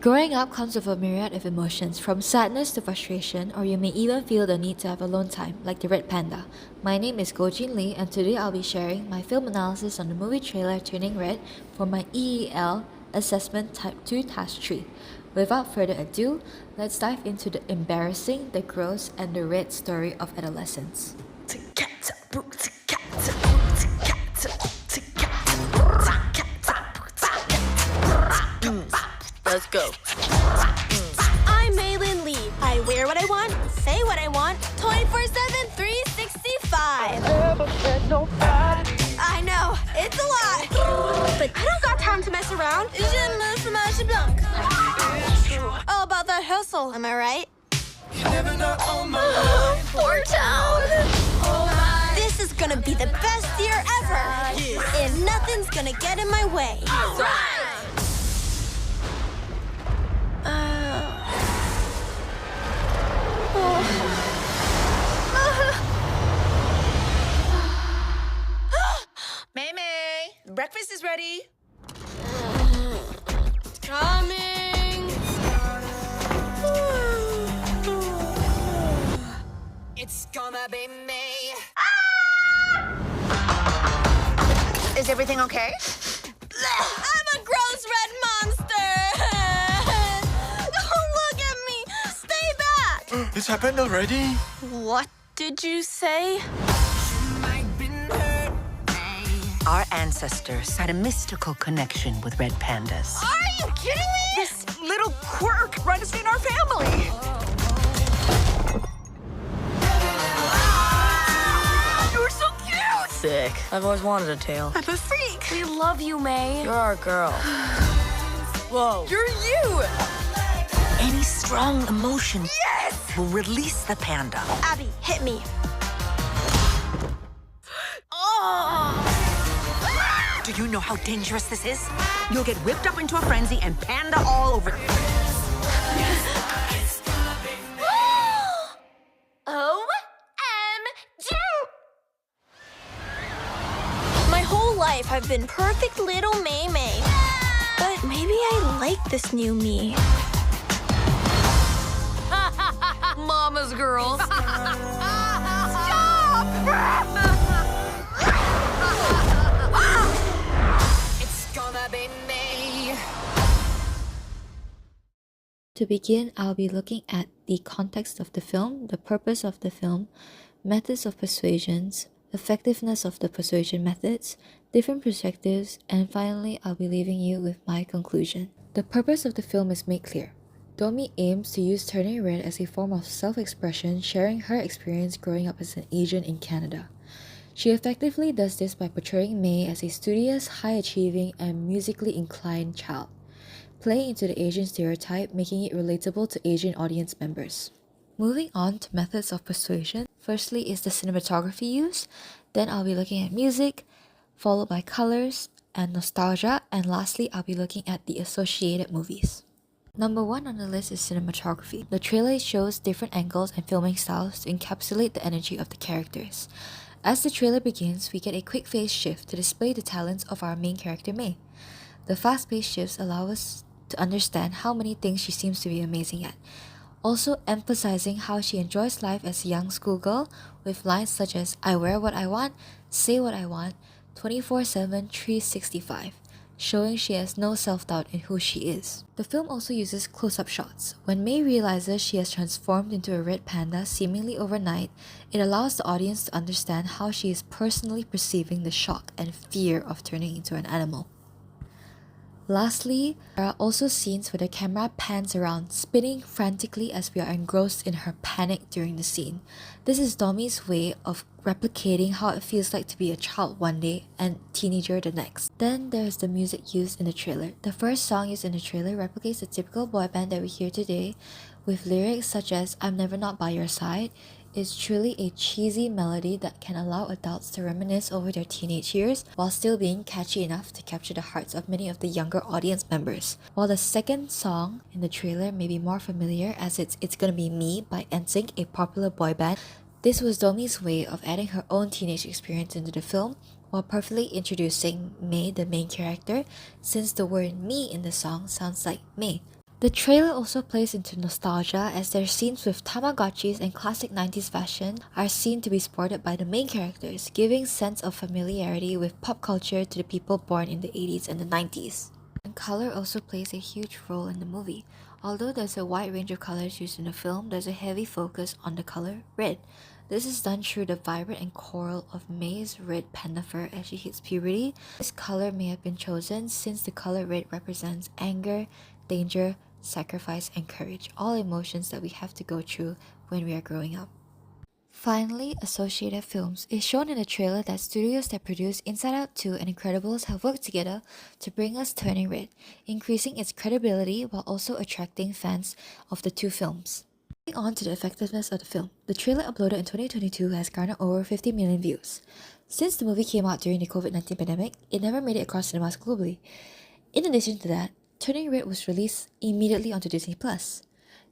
Growing up comes with a myriad of emotions, from sadness to frustration, or you may even feel the need to have alone time, like the Red Panda. My name is Go Jin Lee, and today I'll be sharing my film analysis on the movie trailer Turning Red for my EEL Assessment Type 2 Task 3. Without further ado, let's dive into the embarrassing, the gross, and the red story of adolescence. Let's go. I'm Maylin Lee. I wear what I want, say what I want, 24/7, 365. I know, it's a lot. But I don't got time to mess around. All about that hustle, am I right? Poor town. This is gonna be the best year ever. And nothing's gonna get in my way. May, breakfast is ready. Coming. It's gonna be me. Is everything okay? I'm a gross red monster! Don't look at me! Stay back! This happened already? What did you say? Our ancestors had a mystical connection with red pandas. Are you kidding me? This little quirk runs in our family. You're so cute. Sick. I've always wanted a tail. I'm a freak. We love you, May. You're our girl. Whoa. You're you. Any strong emotion Yes. will release the panda. Abby, hit me. Do you know how dangerous this is? You'll get whipped up into a frenzy and panda all over. OMG! My whole life I've been perfect little May May. But maybe I like this new me. Mama's girls. It's gonna be me. To begin, I'll be looking at the context of the film, the purpose of the film, methods of persuasions, effectiveness of the persuasion methods, different perspectives, and finally, I'll be leaving you with my conclusion. The purpose of the film is made clear. Domi aims to use Turning Red as a form of self-expression, sharing her experience growing up as an Asian in Canada. She effectively does this by portraying May as a studious, high-achieving, and musically inclined child, playing into the Asian stereotype, making it relatable to Asian audience members. Moving on to methods of persuasion, firstly is the cinematography used, then I'll be looking at music, followed by colors and nostalgia, and lastly I'll be looking at the associated movies. Number 1 on the list is cinematography. The trailer shows different angles and filming styles to encapsulate the energy of the characters. As the trailer begins, we get a quick phase shift to display the talents of our main character May. The fast-paced shifts allow us to understand how many things she seems to be amazing at, also emphasizing how she enjoys life as a young schoolgirl with lines such as "I wear what I want, say what I want, 24/7, 365." Showing she has no self-doubt in who she is. The film also uses close-up shots. When May realizes she has transformed into a red panda seemingly overnight, it allows the audience to understand how she is personally perceiving the shock and fear of turning into an animal. Lastly, there are also scenes where the camera pans around, spinning frantically as we are engrossed in her panic during the scene. This is Domi's way of replicating how it feels like to be a child one day and teenager the next. Then there's the music used in the trailer. The first song used in the trailer replicates the typical boy band that we hear today, with lyrics such as "I'm never not by your side." Is truly a cheesy melody that can allow adults to reminisce over their teenage years while still being catchy enough to capture the hearts of many of the younger audience members. While the second song in the trailer may be more familiar as It's Gonna Be Me by NSYNC, a popular boy band, this was Domi's way of adding her own teenage experience into the film while perfectly introducing May, the main character, since the word me in the song sounds like May. The trailer also plays into nostalgia as their scenes with Tamagotchis and classic 90s fashion are seen to be sported by the main characters, giving sense of familiarity with pop culture to the people born in the 80s and the 90s. And color also plays a huge role in the movie. Although there's a wide range of colors used in the film, there's a heavy focus on the color red. This is done through the vibrant and coral of May's red panda fur as she hits puberty. This color may have been chosen since the color red represents anger, danger, sacrifice, and courage, all emotions that we have to go through when we are growing up. Finally, Associated Films is shown in the trailer that studios that produce Inside Out 2 and Incredibles have worked together to bring us Turning Red, increasing its credibility while also attracting fans of the two films. Moving on to the effectiveness of the film, the trailer uploaded in 2022 has garnered over 50 million views. Since the movie came out during the COVID-19 pandemic, it never made it across cinemas globally. In addition to that, Turning Red was released immediately onto Disney+.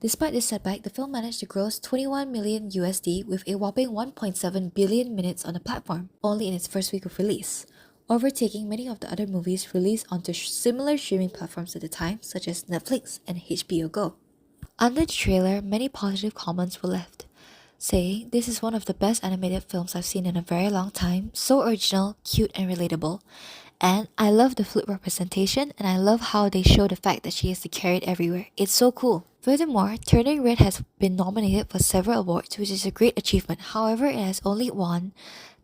Despite this setback, the film managed to gross $21 million USD with a whopping 1.7 billion minutes on the platform, only in its first week of release, overtaking many of the other movies released onto similar streaming platforms at the time, such as Netflix and HBO Go. Under the trailer, many positive comments were left, saying, "This is one of the best animated films I've seen in a very long time, so original, cute, and relatable. And I love the flute representation, and I love how they show the fact that she has to carry it everywhere. It's so cool." Furthermore, Turning Red has been nominated for several awards, which is a great achievement. However, it has only won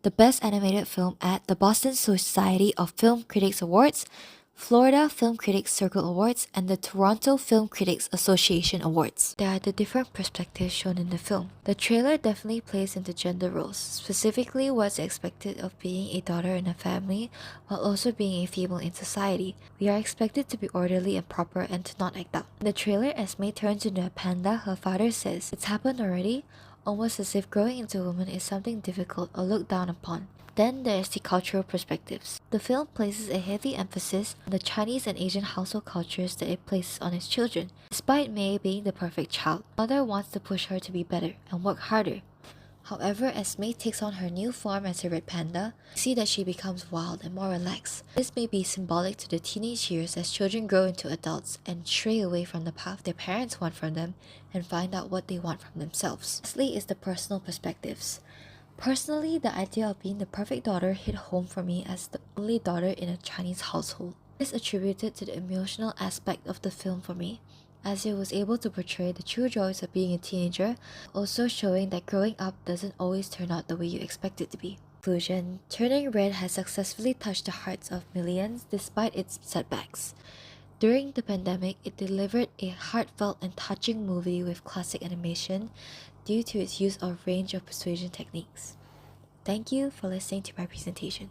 the Best Animated Film at the Boston Society of Film Critics Awards, Florida Film Critics Circle Awards, and the Toronto Film Critics Association Awards. There are the different perspectives shown in the film. The trailer definitely plays into gender roles, specifically what's expected of being a daughter in a family while also being a female in society. We are expected to be orderly and proper and to not act out. In the trailer, as May turns into a panda, her father says, "It's happened already?" almost as if growing into a woman is something difficult or looked down upon. Then there is the cultural perspectives. The film places a heavy emphasis on the Chinese and Asian household cultures that it places on its children. Despite May being the perfect child, mother wants to push her to be better and work harder. However, as May takes on her new form as a red panda, we see that she becomes wild and more relaxed. This may be symbolic to the teenage years as children grow into adults and stray away from the path their parents want from them and find out what they want from themselves. Lastly is the personal perspectives. Personally, the idea of being the perfect daughter hit home for me as the only daughter in a Chinese household. This is attributed to the emotional aspect of the film for me, as it was able to portray the true joys of being a teenager, also showing that growing up doesn't always turn out the way you expect it to be. In conclusion, Turning Red has successfully touched the hearts of millions despite its setbacks. During the pandemic, it delivered a heartfelt and touching movie with classic animation due to its use of range of persuasion techniques. Thank you for listening to my presentation.